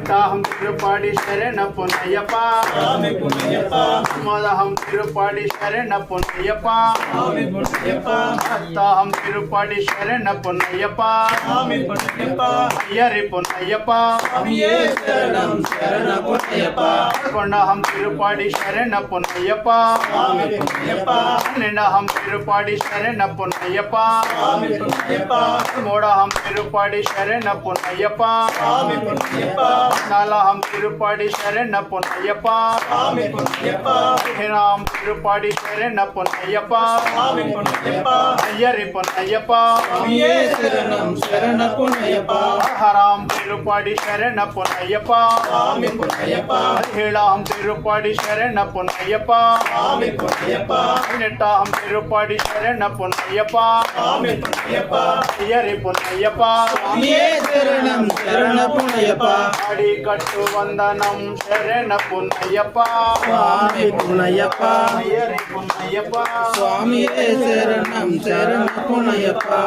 எட்டாகம் திருப்பாடி சரண பொன்னையப்பா ஒன்பதாகம் திருப்பாடி சரண பொன்னையப்பா பத்தாகம் திருப்பாடி சரண பொன்னையப்பா ஐயரி பொன்னையப்பா பொன்னாகம் திருப்பாடி சரண பொன்னையப்பா பன்னெண்டாகம் திருப்பாடி சரண பொன்னையப்பா மூடாகம் திருப்பாடி சரண பொன்னையப்பா நாலாகம் திருப்பாடி சரண பொன்னையப்பா ஐயாம் திருப்பாடி சரண பொன்னையப்பா ஐயரி பொன்னையப்பா ஆறாம் திருப்பாடி சரண பொன்னையப்பா ஏழாம் திருப்பாடி சரண பொன்னையப்பா பதினெட்டாம் திருப்பாடி சரண பொன்னையப்பா ஐயரி பொன்னையப்பா அடி கட்டு வந்தனம் சரண பொன்னையப்பா ஐயரி பொன்னையப்பா சுவாமியே சரணம் சரண பொன்னையப்பா.